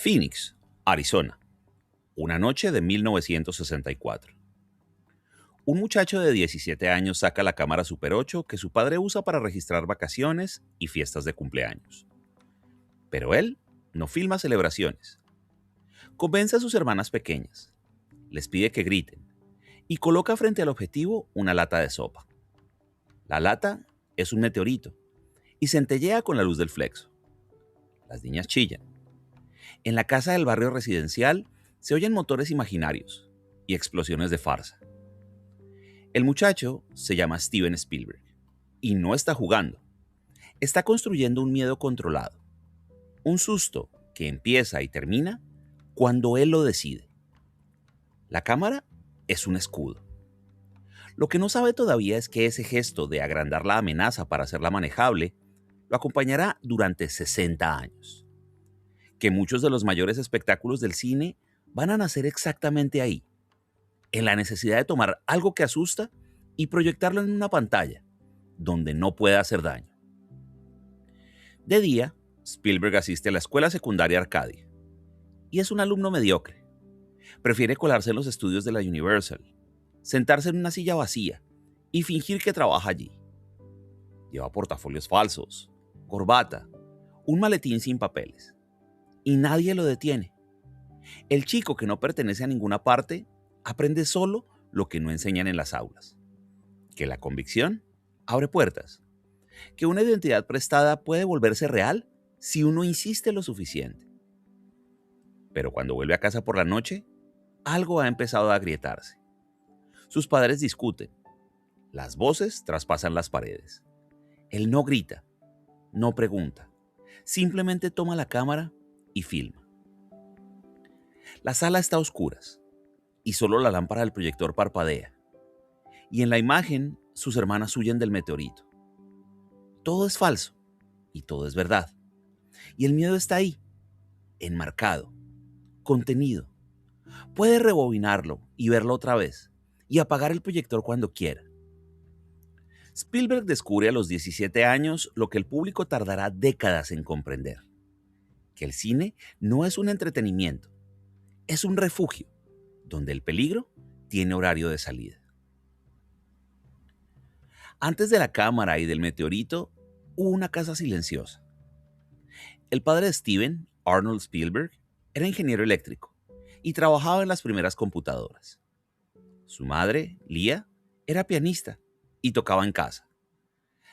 Phoenix, Arizona, una noche de 1964. Un muchacho de 17 años saca la cámara Super 8 que su padre usa para registrar vacaciones y fiestas de cumpleaños. Pero él no filma celebraciones. Convence a sus hermanas pequeñas, les pide que griten y coloca frente al objetivo una lata de sopa. La lata es un meteorito y centellea con la luz del flexo. Las niñas chillan. En la casa del barrio residencial se oyen motores imaginarios y explosiones de farsa. El muchacho se llama Steven Spielberg y no está jugando. Está construyendo un miedo controlado. Un susto que empieza y termina cuando él lo decide. La cámara es un escudo. Lo que no sabe todavía es que ese gesto de agrandar la amenaza para hacerla manejable lo acompañará durante 60 años. Que muchos de los mayores espectáculos del cine van a nacer exactamente ahí, en la necesidad de tomar algo que asusta y proyectarlo en una pantalla, donde no pueda hacer daño. De día, Spielberg asiste a la escuela secundaria Arcadia, y es un alumno mediocre. Prefiere colarse en los estudios de la Universal, sentarse en una silla vacía y fingir que trabaja allí. Lleva portafolios falsos, corbata, un maletín sin papeles. Y nadie lo detiene. El chico que no pertenece a ninguna parte aprende solo lo que no enseñan en las aulas. Que la convicción abre puertas. Que una identidad prestada puede volverse real si uno insiste lo suficiente. Pero cuando vuelve a casa por la noche, algo ha empezado a agrietarse. Sus padres discuten. Las voces traspasan las paredes. Él no grita, no pregunta. Simplemente toma la cámara y filma. La sala está a oscuras y solo la lámpara del proyector parpadea. Y en la imagen, sus hermanas huyen del meteorito. Todo es falso y todo es verdad. Y el miedo está ahí, enmarcado, contenido. Puede rebobinarlo y verlo otra vez y apagar el proyector cuando quiera. Spielberg descubre a los 17 años lo que el público tardará décadas en comprender. Que el cine no es un entretenimiento, es un refugio, donde el peligro tiene horario de salida. Antes de la cámara y del meteorito, hubo una casa silenciosa. El padre de Steven, Arnold Spielberg, era ingeniero eléctrico y trabajaba en las primeras computadoras. Su madre, Leah, era pianista y tocaba en casa.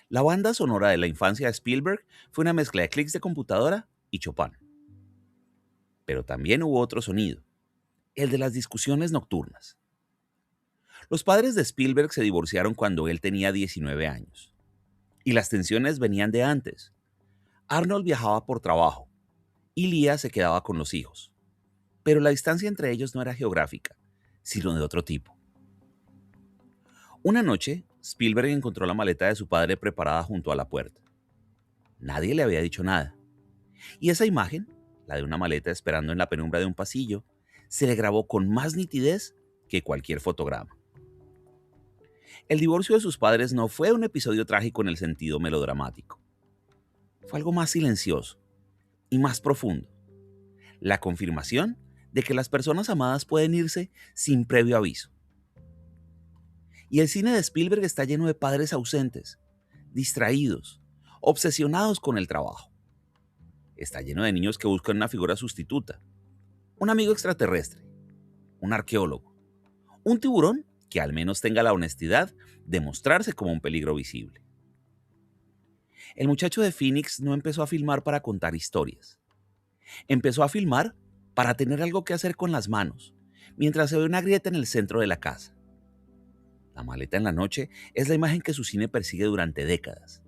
La banda sonora de la infancia de Spielberg fue una mezcla de clics de computadora y Chopin. Pero también hubo otro sonido, el de las discusiones nocturnas. Los padres de Spielberg se divorciaron cuando él tenía 19 años. Y las tensiones venían de antes. Arnold viajaba por trabajo y Leah se quedaba con los hijos. Pero la distancia entre ellos no era geográfica, sino de otro tipo. Una noche, Spielberg encontró la maleta de su padre preparada junto a la puerta. Nadie le había dicho nada. Y esa imagen, la de una maleta esperando en la penumbra de un pasillo, se le grabó con más nitidez que cualquier fotograma. El divorcio de sus padres no fue un episodio trágico en el sentido melodramático. Fue algo más silencioso y más profundo. La confirmación de que las personas amadas pueden irse sin previo aviso. Y el cine de Spielberg está lleno de padres ausentes, distraídos, obsesionados con el trabajo. Está lleno de niños que buscan una figura sustituta, un amigo extraterrestre, un arqueólogo, un tiburón que al menos tenga la honestidad de mostrarse como un peligro visible. El muchacho de Phoenix no empezó a filmar para contar historias. Empezó a filmar para tener algo que hacer con las manos, mientras se ve una grieta en el centro de la casa. La maleta en la noche es la imagen que su cine persigue durante décadas.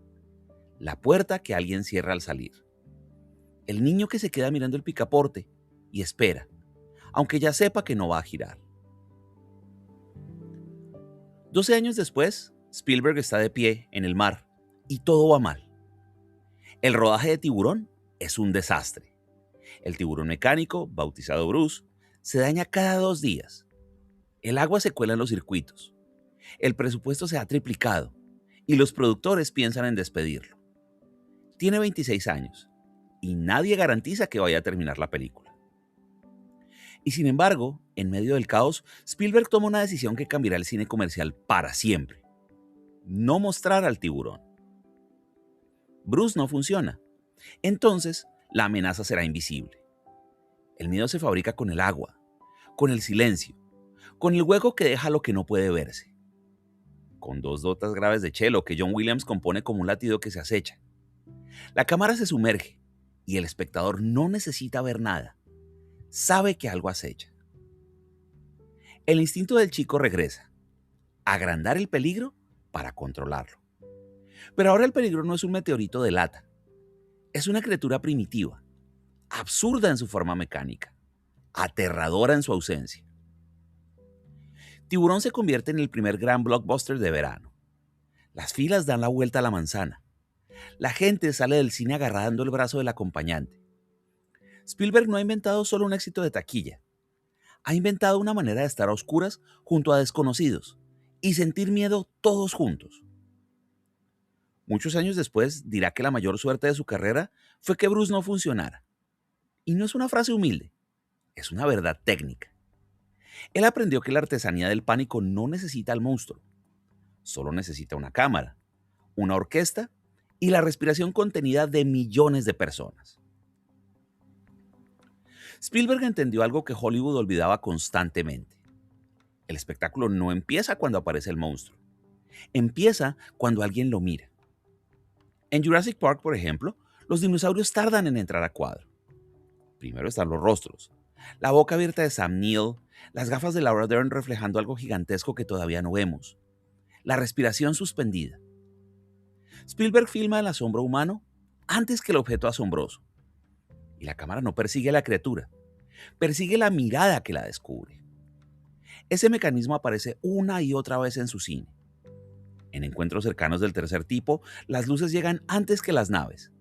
La puerta que alguien cierra al salir. El niño que se queda mirando el picaporte y espera, aunque ya sepa que no va a girar. 12 años después, Spielberg está de pie en el mar y todo va mal. El rodaje de Tiburón es un desastre. El tiburón mecánico, bautizado Bruce, se daña cada 2 días. El agua se cuela en los circuitos. El presupuesto se ha triplicado y los productores piensan en despedirlo. Tiene 26 años y nadie garantiza que vaya a terminar la película. Y sin embargo, en medio del caos, Spielberg toma una decisión que cambiará el cine comercial para siempre: no mostrar al tiburón. Bruce no funciona. Entonces, la amenaza será invisible. El miedo se fabrica con el agua, con el silencio, con el hueco que deja lo que no puede verse, con dos notas graves de cello que John Williams compone como un latido que se acecha. La cámara se sumerge y el espectador no necesita ver nada. Sabe que algo acecha. El instinto del chico regresa: agrandar el peligro para controlarlo. Pero ahora el peligro no es un meteorito de lata. Es una criatura primitiva, absurda en su forma mecánica, aterradora en su ausencia. Tiburón se convierte en el primer gran blockbuster de verano. Las filas dan la vuelta a la manzana. La gente sale del cine agarrando el brazo del acompañante. Spielberg no ha inventado solo un éxito de taquilla. Ha inventado una manera de estar a oscuras junto a desconocidos y sentir miedo todos juntos. Muchos años después dirá que la mayor suerte de su carrera fue que Bruce no funcionara. Y no es una frase humilde, es una verdad técnica. Él aprendió que la artesanía del pánico no necesita al monstruo, solo necesita una cámara, una orquesta y la respiración contenida de millones de personas. Spielberg entendió algo que Hollywood olvidaba constantemente. El espectáculo no empieza cuando aparece el monstruo, empieza cuando alguien lo mira. En Jurassic Park, por ejemplo, los dinosaurios tardan en entrar a cuadro. Primero están los rostros, la boca abierta de Sam Neill, las gafas de Laura Dern reflejando algo gigantesco que todavía no vemos, la respiración suspendida. Spielberg filma el asombro humano antes que el objeto asombroso. Y la cámara no persigue a la criatura, persigue la mirada que la descubre. Ese mecanismo aparece una y otra vez en su cine. En encuentros cercanos del tercer tipo, las luces llegan antes que las naves,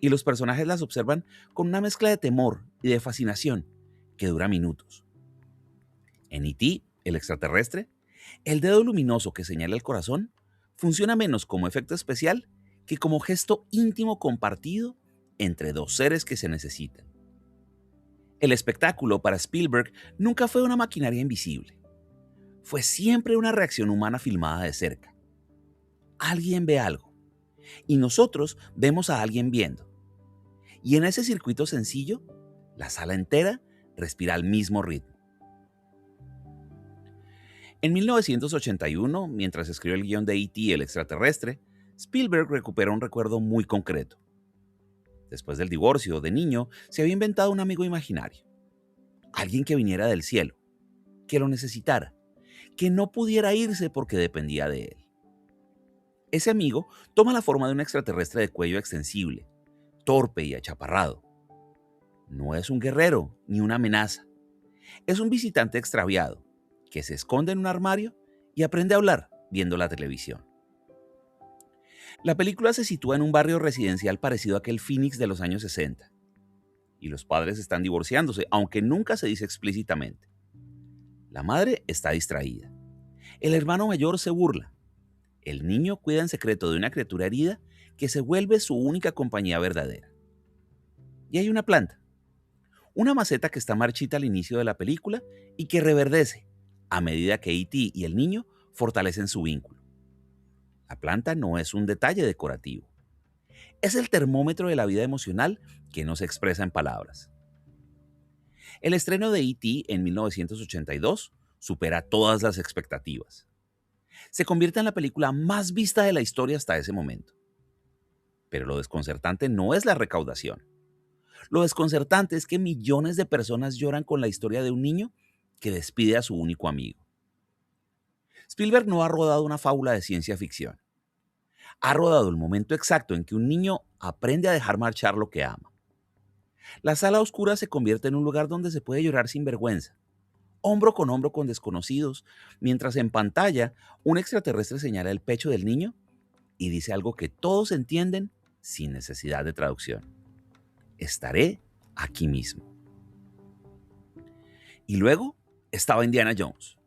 y los personajes las observan con una mezcla de temor y de fascinación que dura minutos. En E.T., el extraterrestre, el dedo luminoso que señala el corazón funciona menos como efecto especial que como gesto íntimo compartido entre dos seres que se necesitan. El espectáculo para Spielberg nunca fue una maquinaria invisible. Fue siempre una reacción humana filmada de cerca. Alguien ve algo, y nosotros vemos a alguien viendo. Y en ese circuito sencillo, la sala entera respira al mismo ritmo. En 1981, mientras escribió el guión de E.T. el extraterrestre, Spielberg recupera un recuerdo muy concreto. Después del divorcio, de niño, se había inventado un amigo imaginario. Alguien que viniera del cielo, que lo necesitara, que no pudiera irse porque dependía de él. Ese amigo toma la forma de un extraterrestre de cuello extensible, torpe y achaparrado. No es un guerrero ni una amenaza. Es un visitante extraviado que se esconde en un armario y aprende a hablar viendo la televisión. La película se sitúa en un barrio residencial parecido a aquel Phoenix de los años 60. Y los padres están divorciándose, aunque nunca se dice explícitamente. La madre está distraída. El hermano mayor se burla. El niño cuida en secreto de una criatura herida que se vuelve su única compañía verdadera. Y hay una planta, una maceta que está marchita al inicio de la película y que reverdece a medida que E.T. y el niño fortalecen su vínculo. La planta no es un detalle decorativo. Es el termómetro de la vida emocional que no se expresa en palabras. El estreno de E.T. en 1982 supera todas las expectativas. Se convierte en la película más vista de la historia hasta ese momento. Pero lo desconcertante no es la recaudación. Lo desconcertante es que millones de personas lloran con la historia de un niño que despide a su único amigo. Spielberg no ha rodado una fábula de ciencia ficción. Ha rodado el momento exacto en que un niño aprende a dejar marchar lo que ama. La sala oscura se convierte en un lugar donde se puede llorar sin vergüenza, hombro con desconocidos, mientras en pantalla un extraterrestre señala el pecho del niño y dice algo que todos entienden sin necesidad de traducción: estaré aquí mismo. Y luego estaba Indiana Jones.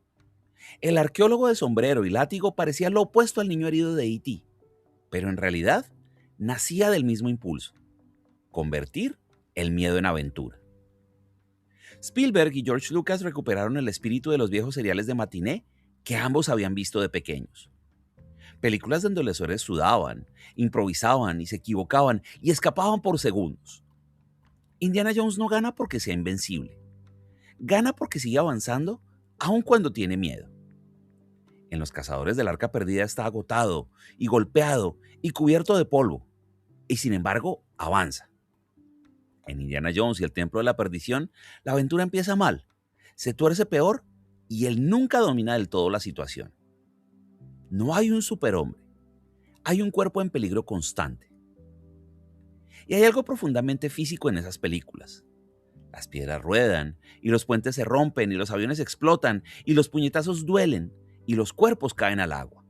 El arqueólogo de sombrero y látigo parecía lo opuesto al niño herido de E.T., pero en realidad nacía del mismo impulso: convertir el miedo en aventura. Spielberg y George Lucas recuperaron el espíritu de los viejos seriales de matiné que ambos habían visto de pequeños. Películas donde los héroes sudaban, improvisaban y se equivocaban y escapaban por segundos. Indiana Jones no gana porque sea invencible. Gana porque sigue avanzando aun cuando tiene miedo. En Los Cazadores del Arca Perdida está agotado y golpeado y cubierto de polvo, y sin embargo avanza. En Indiana Jones y el Templo de la Perdición, la aventura empieza mal, se tuerce peor y él nunca domina del todo la situación. No hay un superhombre, hay un cuerpo en peligro constante. Y hay algo profundamente físico en esas películas. Las piedras ruedan, y los puentes se rompen, y los aviones explotan, y los puñetazos duelen, y los cuerpos caen al agua.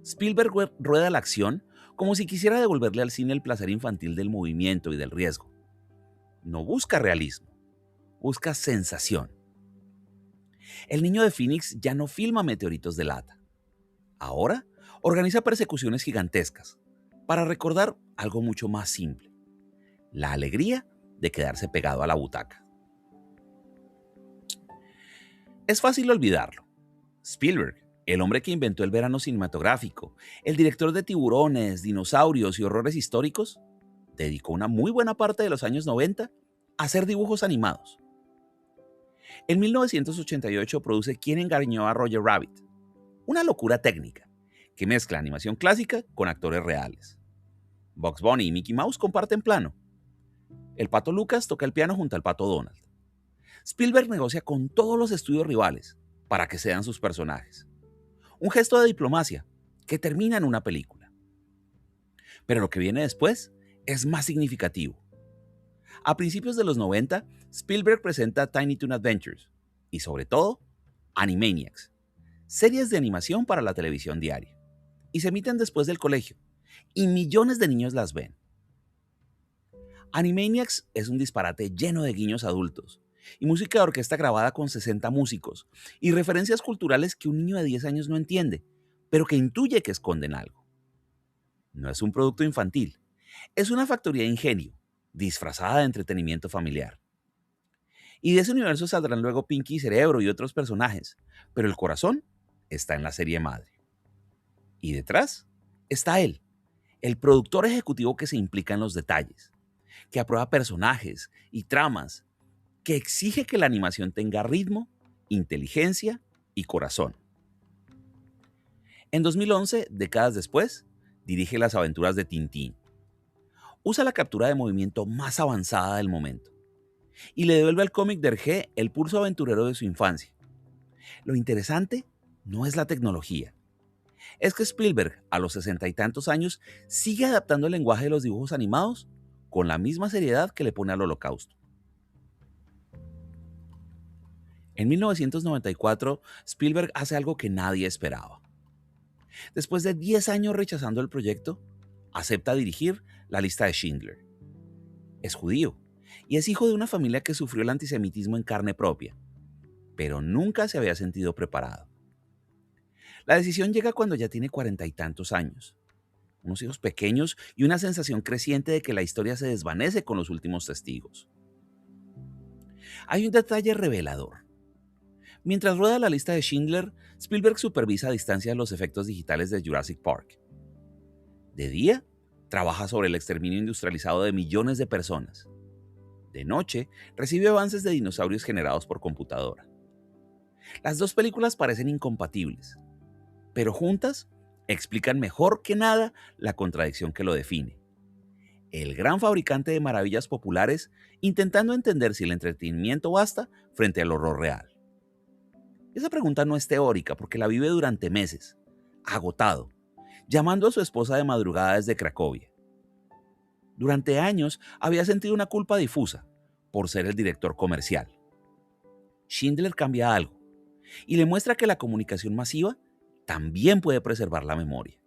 Spielberg rueda la acción como si quisiera devolverle al cine el placer infantil del movimiento y del riesgo. No busca realismo, busca sensación. El niño de Phoenix ya no filma meteoritos de lata. Ahora organiza persecuciones gigantescas para recordar algo mucho más simple: la alegría de quedarse pegado a la butaca. Es fácil olvidarlo. Spielberg, el hombre que inventó el verano cinematográfico, el director de Tiburones, Dinosaurios y Horrores históricos, dedicó una muy buena parte de los años 90 a hacer dibujos animados. En 1988 produce ¿Quién engañó a Roger Rabbit?, una locura técnica que mezcla animación clásica con actores reales. Bugs Bunny y Mickey Mouse comparten plano. El Pato Lucas toca el piano junto al Pato Donald. Spielberg negocia con todos los estudios rivales para que sean sus personajes. Un gesto de diplomacia que termina en una película. Pero lo que viene después es más significativo. A principios de los 90, Spielberg presenta Tiny Toon Adventures y, sobre todo, Animaniacs, series de animación para la televisión diaria, y se emiten después del colegio, y millones de niños las ven. Animaniacs es un disparate lleno de guiños adultos y música de orquesta grabada con 60 músicos y referencias culturales que un niño de 10 años no entiende, pero que intuye que esconden algo. No es un producto infantil, es una factoría de ingenio, disfrazada de entretenimiento familiar. Y de ese universo saldrán luego Pinky y Cerebro y otros personajes, pero el corazón está en la serie madre. Y detrás está él, el productor ejecutivo que se implica en los detalles, que aprueba personajes y tramas, que exige que la animación tenga ritmo, inteligencia y corazón. En 2011, décadas después, dirige Las aventuras de Tintín. Usa la captura de movimiento más avanzada del momento y le devuelve al cómic de Hergé el pulso aventurero de su infancia. Lo interesante no es la tecnología, es que Spielberg, a los 60 y tantos años, sigue adaptando el lenguaje de los dibujos animados con la misma seriedad que le pone al Holocausto. En 1994, Spielberg hace algo que nadie esperaba. Después de 10 años rechazando el proyecto, acepta dirigir La lista de Schindler. Es judío y es hijo de una familia que sufrió el antisemitismo en carne propia, pero nunca se había sentido preparado. La decisión llega cuando ya tiene 40 y tantos años, unos hijos pequeños y una sensación creciente de que la historia se desvanece con los últimos testigos. Hay un detalle revelador. Mientras rueda La lista de Schindler, Spielberg supervisa a distancia los efectos digitales de Jurassic Park. De día, trabaja sobre el exterminio industrializado de millones de personas. De noche, recibe avances de dinosaurios generados por computadora. Las dos películas parecen incompatibles, pero juntas explican mejor que nada la contradicción que lo define. El gran fabricante de maravillas populares intentando entender si el entretenimiento basta frente al horror real. Esa pregunta no es teórica porque la vive durante meses, agotado, llamando a su esposa de madrugada desde Cracovia. Durante años había sentido una culpa difusa por ser el director comercial. Schindler cambia algo y le muestra que la comunicación masiva también puede preservar la memoria.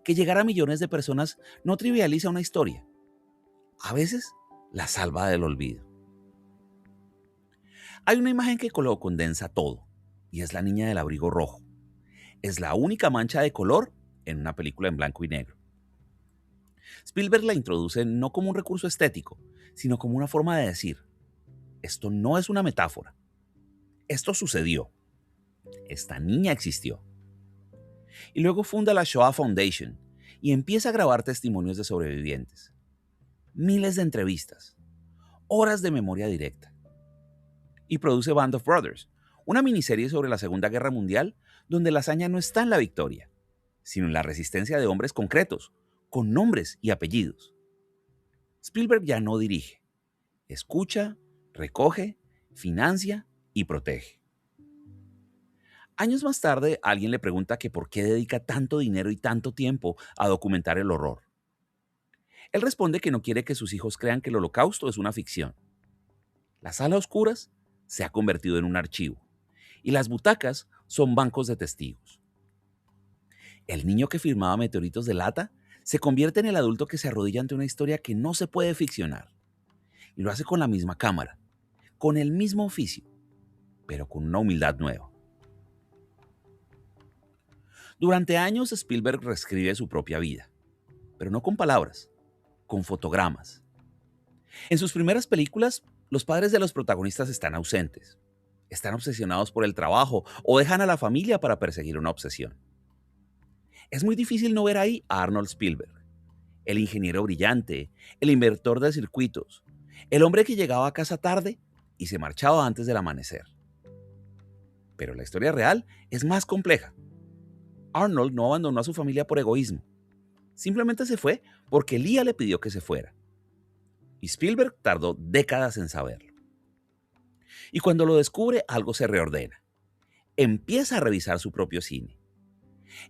Que llegar a millones de personas no trivializa una historia. A veces la salva del olvido. Hay una imagen que lo condensa todo, y es la niña del abrigo rojo. Es la única mancha de color en una película en blanco y negro. Spielberg la introduce no como un recurso estético, sino como una forma de decir: Esto no es una metáfora. Esto sucedió. Esta niña existió. Y luego funda la Shoah Foundation y empieza a grabar testimonios de sobrevivientes. Miles de entrevistas, horas de memoria directa. Y produce Band of Brothers, una miniserie sobre la Segunda Guerra Mundial donde la hazaña no está en la victoria, sino en la resistencia de hombres concretos, con nombres y apellidos. Spielberg ya no dirige, escucha, recoge, financia y protege. Años más tarde, alguien le pregunta que por qué dedica tanto dinero y tanto tiempo a documentar el horror. Él responde que no quiere que sus hijos crean que el Holocausto es una ficción. La sala a oscuras se ha convertido en un archivo y las butacas son bancos de testigos. El niño que firmaba meteoritos de lata se convierte en el adulto que se arrodilla ante una historia que no se puede ficcionar. Y lo hace con la misma cámara, con el mismo oficio, pero con una humildad nueva. Durante años Spielberg reescribe su propia vida, pero no con palabras, con fotogramas. En sus primeras películas, los padres de los protagonistas están ausentes, están obsesionados por el trabajo o dejan a la familia para perseguir una obsesión. Es muy difícil no ver ahí a Arnold Spielberg, el ingeniero brillante, el inventor de circuitos, el hombre que llegaba a casa tarde y se marchaba antes del amanecer. Pero la historia real es más compleja. Arnold no abandonó a su familia por egoísmo. Simplemente se fue porque Lía le pidió que se fuera. Y Spielberg tardó décadas en saberlo. Y cuando lo descubre, algo se reordena. Empieza a revisar su propio cine.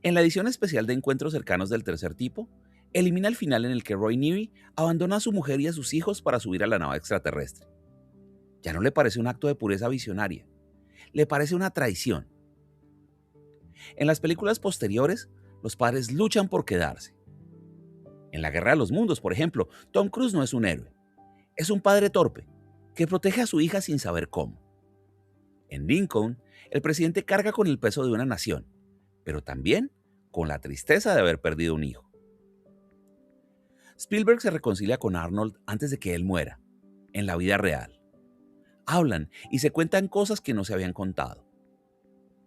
En la edición especial de Encuentros cercanos del tercer tipo, elimina el final en el que Roy Neary abandona a su mujer y a sus hijos para subir a la nave extraterrestre. Ya no le parece un acto de pureza visionaria, le parece una traición. En las películas posteriores, los padres luchan por quedarse. En La Guerra de los Mundos, por ejemplo, Tom Cruise no es un héroe, es un padre torpe que protege a su hija sin saber cómo. En Lincoln, el presidente carga con el peso de una nación, pero también con la tristeza de haber perdido un hijo. Spielberg se reconcilia con Arnold antes de que él muera, en la vida real. Hablan y se cuentan cosas que no se habían contado.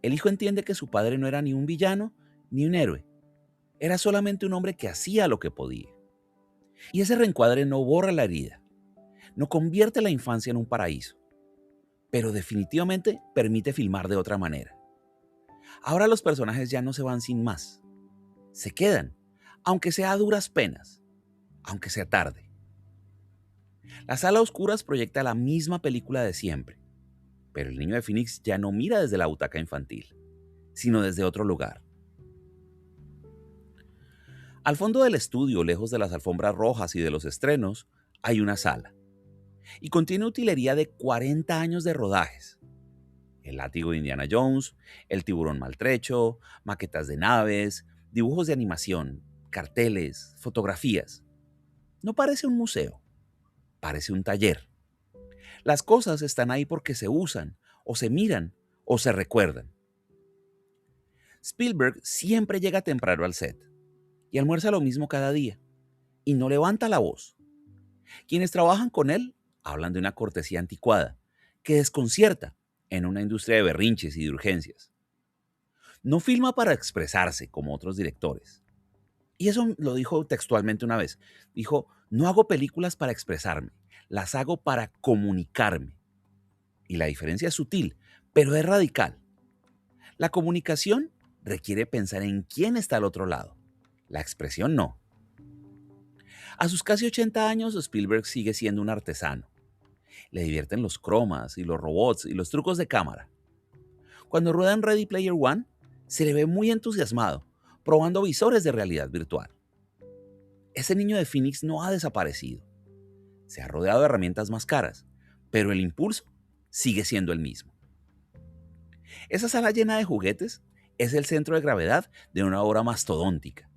El hijo entiende que su padre no era ni un villano ni un héroe. Era solamente un hombre que hacía lo que podía. Y ese reencuadre no borra la herida, no convierte la infancia en un paraíso, pero definitivamente permite filmar de otra manera. Ahora los personajes ya no se van sin más. Se quedan, aunque sea a duras penas, aunque sea tarde. La sala a oscuras proyecta la misma película de siempre, pero el niño de Phoenix ya no mira desde la butaca infantil, sino desde otro lugar. Al fondo del estudio, lejos de las alfombras rojas y de los estrenos, hay una sala. Y contiene utilería de 40 años de rodajes. El látigo de Indiana Jones, el tiburón maltrecho, maquetas de naves, dibujos de animación, carteles, fotografías. No parece un museo, parece un taller. Las cosas están ahí porque se usan, o se miran, o se recuerdan. Spielberg siempre llega temprano al set y almuerza lo mismo cada día, y no levanta la voz. Quienes trabajan con él hablan de una cortesía anticuada, que desconcierta en una industria de berrinches y de urgencias. No filma para expresarse como otros directores. Y eso lo dijo textualmente una vez. Dijo, no hago películas para expresarme, las hago para comunicarme. Y la diferencia es sutil, pero es radical. La comunicación requiere pensar en quién está al otro lado. La expresión no. A sus casi 80 años, Spielberg sigue siendo un artesano. Le divierten los cromas y los robots y los trucos de cámara. Cuando rueda en Ready Player One, se le ve muy entusiasmado, probando visores de realidad virtual. Ese niño de Phoenix no ha desaparecido. Se ha rodeado de herramientas más caras, pero el impulso sigue siendo el mismo. Esa sala llena de juguetes es el centro de gravedad de una obra mastodóntica.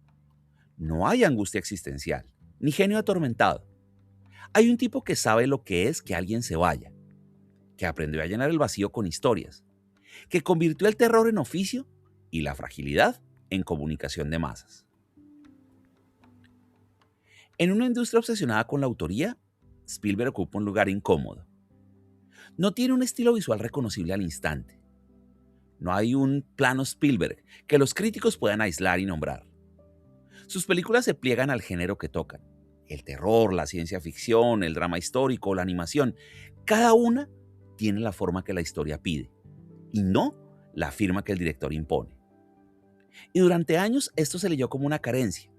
No hay angustia existencial, ni genio atormentado. Hay un tipo que sabe lo que es que alguien se vaya, que aprendió a llenar el vacío con historias, que convirtió el terror en oficio y la fragilidad en comunicación de masas. En una industria obsesionada con la autoría, Spielberg ocupa un lugar incómodo. No tiene un estilo visual reconocible al instante. No hay un plano Spielberg que los críticos puedan aislar y nombrar. Sus películas se pliegan al género que tocan. El terror, la ciencia ficción, el drama histórico, la animación. Cada una tiene la forma que la historia pide y no la firma que el director impone. Y durante años esto se leyó como una carencia.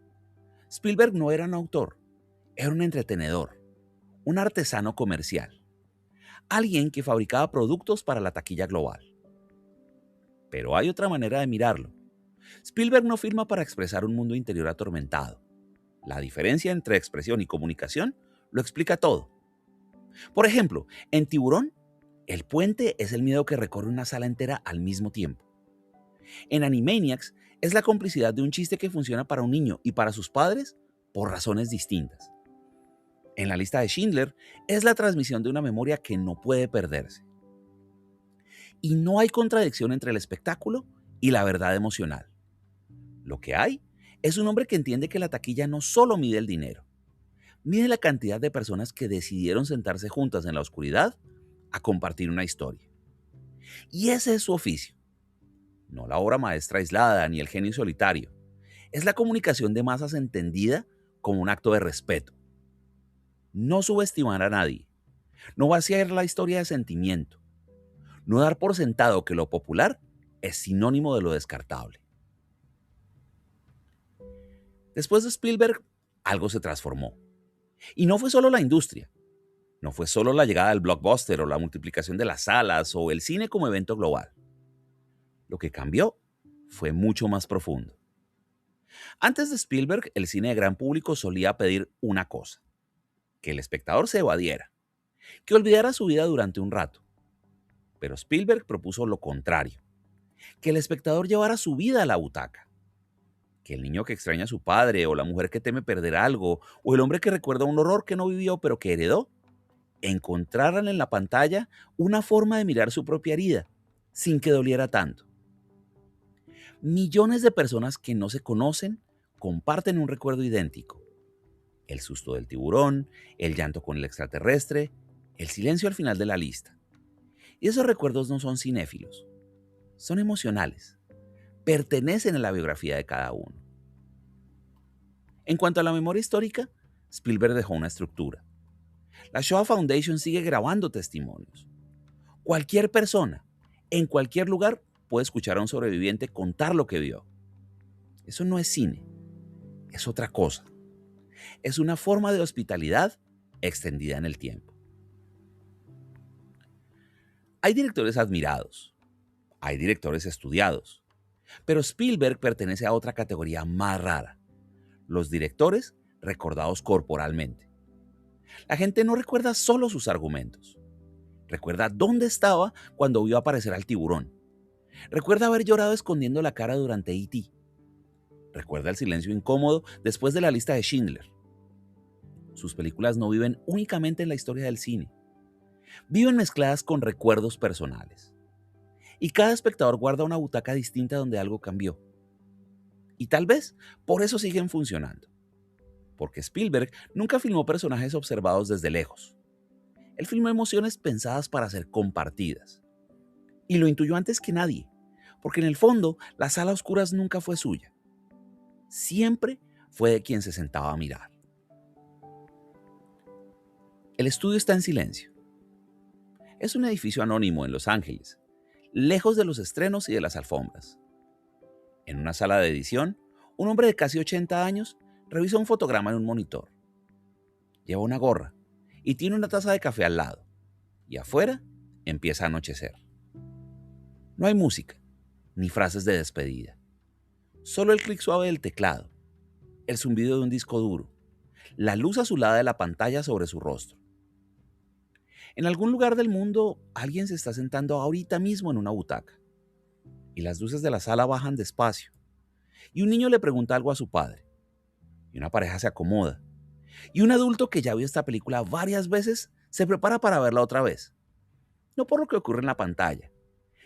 Spielberg no era un autor, era un entretenedor, un artesano comercial, alguien que fabricaba productos para la taquilla global. Pero hay otra manera de mirarlo. Spielberg no firma para expresar un mundo interior atormentado. La diferencia entre expresión y comunicación lo explica todo. Por ejemplo, en Tiburón, el puente es el miedo que recorre una sala entera al mismo tiempo. En Animaniacs es la complicidad de un chiste que funciona para un niño y para sus padres por razones distintas. En la lista de Schindler es la transmisión de una memoria que no puede perderse. Y no hay contradicción entre el espectáculo y la verdad emocional. Lo que hay es un hombre que entiende que la taquilla no solo mide el dinero, mide la cantidad de personas que decidieron sentarse juntas en la oscuridad a compartir una historia. Y ese es su oficio. No la obra maestra aislada ni el genio solitario. Es la comunicación de masas entendida como un acto de respeto. No subestimar a nadie. No vaciar la historia de sentimiento. No dar por sentado que lo popular es sinónimo de lo descartable. Después de Spielberg, algo se transformó. Y no fue solo la industria. No fue solo la llegada del blockbuster o la multiplicación de las salas o el cine como evento global. Lo que cambió fue mucho más profundo. Antes de Spielberg, el cine de gran público solía pedir una cosa: que el espectador se evadiera, que olvidara su vida durante un rato. Pero Spielberg propuso lo contrario: que el espectador llevara su vida a la butaca, que el niño que extraña a su padre, o la mujer que teme perder algo, o el hombre que recuerda un horror que no vivió pero que heredó, encontraran en la pantalla una forma de mirar su propia herida, sin que doliera tanto. Millones de personas que no se conocen comparten un recuerdo idéntico: el susto del tiburón, el llanto con el extraterrestre, el silencio al final de la lista. Y esos recuerdos no son cinéfilos, son emocionales, pertenecen a la biografía de cada uno. En cuanto a la memoria histórica, Spielberg dejó una estructura. La Shoah Foundation sigue grabando testimonios. Cualquier persona, en cualquier lugar, puede escuchar a un sobreviviente contar lo que vio. Eso no es cine, es otra cosa. Es una forma de hospitalidad extendida en el tiempo. Hay directores admirados, hay directores estudiados, pero Spielberg pertenece a otra categoría más rara: los directores recordados corporalmente. La gente no recuerda solo sus argumentos, recuerda dónde estaba cuando vio aparecer al tiburón, recuerda haber llorado escondiendo la cara durante E.T., recuerda el silencio incómodo después de la lista de Schindler. Sus películas no viven únicamente en la historia del cine, viven mezcladas con recuerdos personales. Y cada espectador guarda una butaca distinta donde algo cambió. Y tal vez por eso siguen funcionando. Porque Spielberg nunca filmó personajes observados desde lejos. Él filmó emociones pensadas para ser compartidas. Y lo intuyó antes que nadie, porque en el fondo la sala a oscuras nunca fue suya. Siempre fue de quien se sentaba a mirar. El estudio está en silencio. Es un edificio anónimo en Los Ángeles, lejos de los estrenos y de las alfombras. En una sala de edición, un hombre de casi 80 años revisa un fotograma en un monitor. Lleva una gorra y tiene una taza de café al lado. Y afuera empieza a anochecer. No hay música, ni frases de despedida. Solo el clic suave del teclado, el zumbido de un disco duro, la luz azulada de la pantalla sobre su rostro. En algún lugar del mundo, alguien se está sentando ahorita mismo en una butaca. Y las luces de la sala bajan despacio. Y un niño le pregunta algo a su padre. Y una pareja se acomoda. Y un adulto que ya vio esta película varias veces se prepara para verla otra vez. No por lo que ocurre en la pantalla,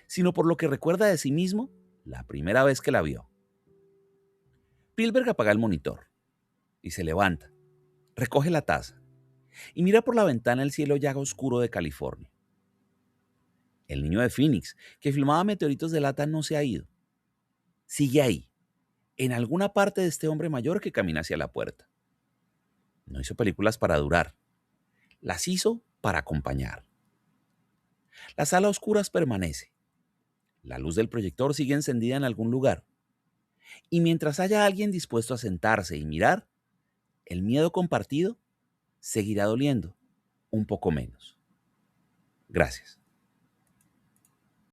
sino por lo que recuerda de sí mismo la primera vez que la vio. Spielberg apaga el monitor y se levanta, recoge la taza y mira por la ventana el cielo ya oscuro de California. El niño de Phoenix, que filmaba meteoritos de lata, no se ha ido. Sigue ahí, en alguna parte de este hombre mayor que camina hacia la puerta. No hizo películas para durar, las hizo para acompañar. La sala a oscuras permanece. La luz del proyector sigue encendida en algún lugar. Y mientras haya alguien dispuesto a sentarse y mirar, el miedo compartido seguirá doliendo un poco menos. Gracias.